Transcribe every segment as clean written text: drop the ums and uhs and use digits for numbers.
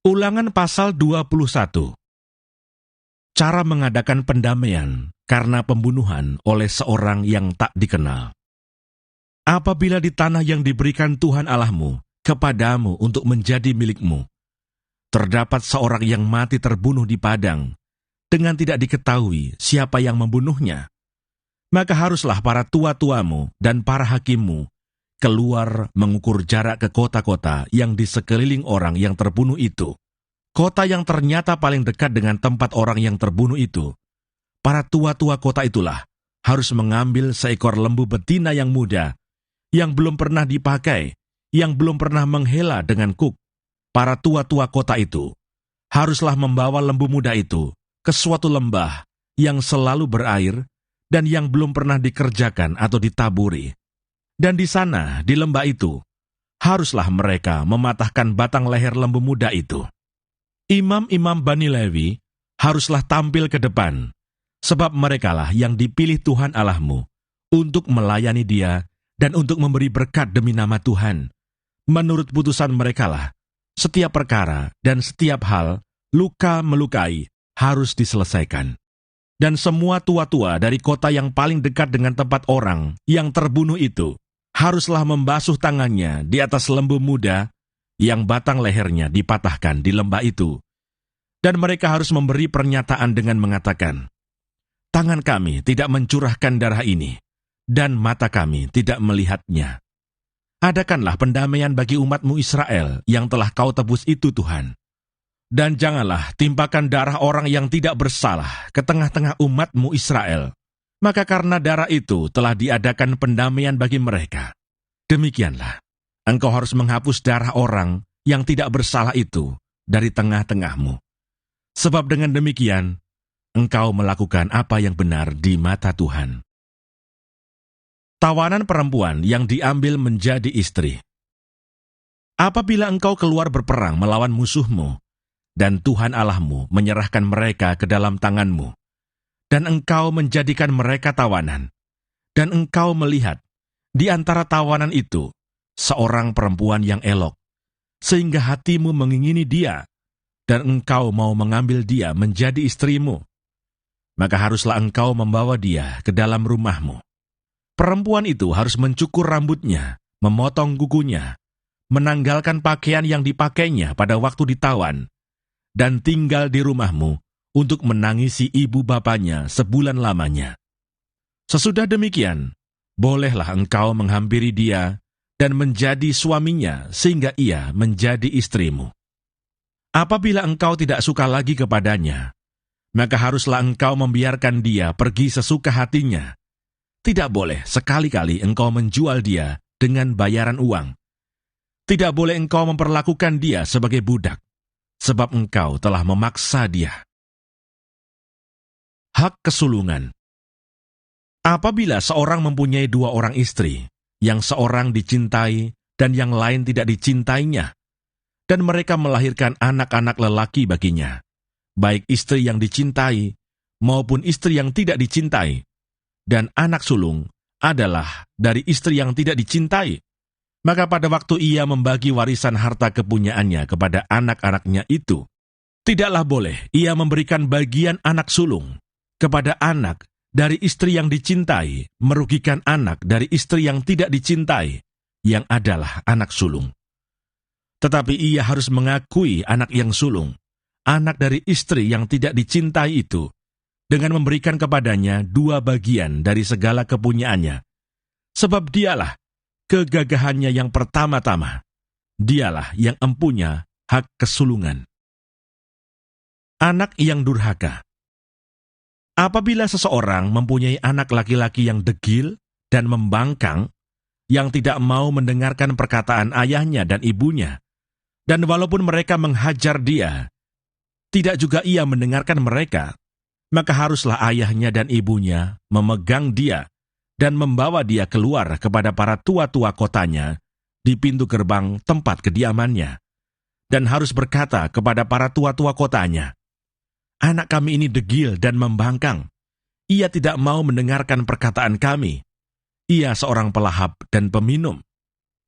Ulangan pasal 21. Cara mengadakan pendamaian karena pembunuhan oleh seorang yang tak dikenal. Apabila di tanah yang diberikan Tuhan Allahmu kepadamu untuk menjadi milikmu, terdapat seorang yang mati terbunuh di padang, dengan tidak diketahui siapa yang membunuhnya, maka haruslah para tua-tuamu dan para hakimmu keluar mengukur jarak ke kota-kota yang di sekeliling orang yang terbunuh itu. Kota yang ternyata paling dekat dengan tempat orang yang terbunuh itu. Para tua-tua kota itulah harus mengambil seekor lembu betina yang muda, yang belum pernah dipakai, yang belum pernah menghela dengan kuk. Para tua-tua kota itu haruslah membawa lembu muda itu ke suatu lembah yang selalu berair dan yang belum pernah dikerjakan atau ditaburi. Dan di sana, di lembah itu, haruslah mereka mematahkan batang leher lembu muda itu. Imam-imam Bani Lewi haruslah tampil ke depan, sebab merekalah yang dipilih Tuhan Allahmu untuk melayani Dia dan untuk memberi berkat demi nama Tuhan. Menurut putusan merekalah, setiap perkara dan setiap hal, luka melukai, harus diselesaikan. Dan semua tua-tua dari kota yang paling dekat dengan tempat orang yang terbunuh itu, haruslah membasuh tangannya di atas lembu muda yang batang lehernya dipatahkan di lembah itu. Dan mereka harus memberi pernyataan dengan mengatakan, tangan kami tidak mencurahkan darah ini, dan mata kami tidak melihatnya. Adakanlah pendamaian bagi umatmu Israel yang telah kau tebus itu, Tuhan. Dan janganlah timpakan darah orang yang tidak bersalah ke tengah-tengah umatmu Israel. Maka karena darah itu telah diadakan pendamaian bagi mereka. Demikianlah, engkau harus menghapus darah orang yang tidak bersalah itu dari tengah-tengahmu. Sebab dengan demikian, engkau melakukan apa yang benar di mata Tuhan. Tawanan perempuan yang diambil menjadi istri. Apabila engkau keluar berperang melawan musuhmu, dan Tuhan Allahmu menyerahkan mereka ke dalam tanganmu, dan engkau menjadikan mereka tawanan, dan engkau melihat di antara tawanan itu seorang perempuan yang elok, sehingga hatimu mengingini dia, dan engkau mau mengambil dia menjadi istrimu, maka haruslah engkau membawa dia ke dalam rumahmu. Perempuan itu harus mencukur rambutnya, memotong kukunya, menanggalkan pakaian yang dipakainya pada waktu ditawan, dan tinggal di rumahmu untuk menangisi ibu bapanya sebulan lamanya. Sesudah demikian, bolehlah engkau menghampiri dia dan menjadi suaminya sehingga ia menjadi istrimu. Apabila engkau tidak suka lagi kepadanya, maka haruslah engkau membiarkan dia pergi sesuka hatinya. Tidak boleh sekali-kali engkau menjual dia dengan bayaran uang. Tidak boleh engkau memperlakukan dia sebagai budak, sebab engkau telah memaksa dia. Hak kesulungan. Apabila seorang mempunyai dua orang istri, yang seorang dicintai dan yang lain tidak dicintainya, dan mereka melahirkan anak-anak lelaki baginya, baik istri yang dicintai maupun istri yang tidak dicintai, dan anak sulung adalah dari istri yang tidak dicintai, maka pada waktu ia membagi warisan harta kepunyaannya kepada anak-anaknya itu, tidaklah boleh ia memberikan bagian anak sulung kepada anak dari istri yang dicintai, merugikan anak dari istri yang tidak dicintai, yang adalah anak sulung. Tetapi ia harus mengakui anak yang sulung, anak dari istri yang tidak dicintai itu, dengan memberikan kepadanya 2 bagian dari segala kepunyaannya, sebab dialah kegagahannya yang pertama-tama, dialah yang empunya hak kesulungan. Anak yang durhaka. Apabila seseorang mempunyai anak laki-laki yang degil dan membangkang, yang tidak mau mendengarkan perkataan ayahnya dan ibunya, dan walaupun mereka menghajar dia, tidak juga ia mendengarkan mereka, maka haruslah ayahnya dan ibunya memegang dia dan membawa dia keluar kepada para tua-tua kotanya di pintu gerbang tempat kediamannya, dan harus berkata kepada para tua-tua kotanya, anak kami ini degil dan membangkang. Ia tidak mau mendengarkan perkataan kami. Ia seorang pelahap dan peminum.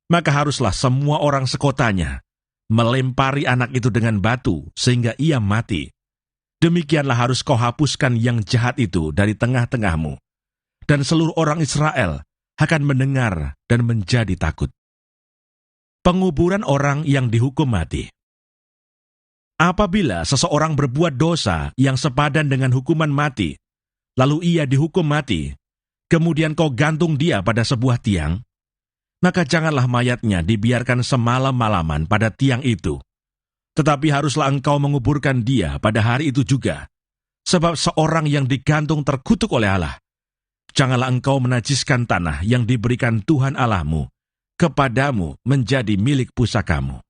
Maka haruslah semua orang sekotanya melempari anak itu dengan batu sehingga ia mati, demikianlah harus kau hapuskan yang jahat itu dari tengah-tengahmu, dan seluruh orang Israel akan mendengar dan menjadi takut. Penguburan orang yang dihukum mati. Apabila seseorang berbuat dosa yang sepadan dengan hukuman mati, lalu ia dihukum mati, kemudian kau gantung dia pada sebuah tiang, maka janganlah mayatnya dibiarkan semalam-malaman pada tiang itu, tetapi haruslah engkau menguburkan dia pada hari itu juga, sebab seorang yang digantung terkutuk oleh Allah. Janganlah engkau menajiskan tanah yang diberikan Tuhan Allahmu kepadamu menjadi milik pusakamu.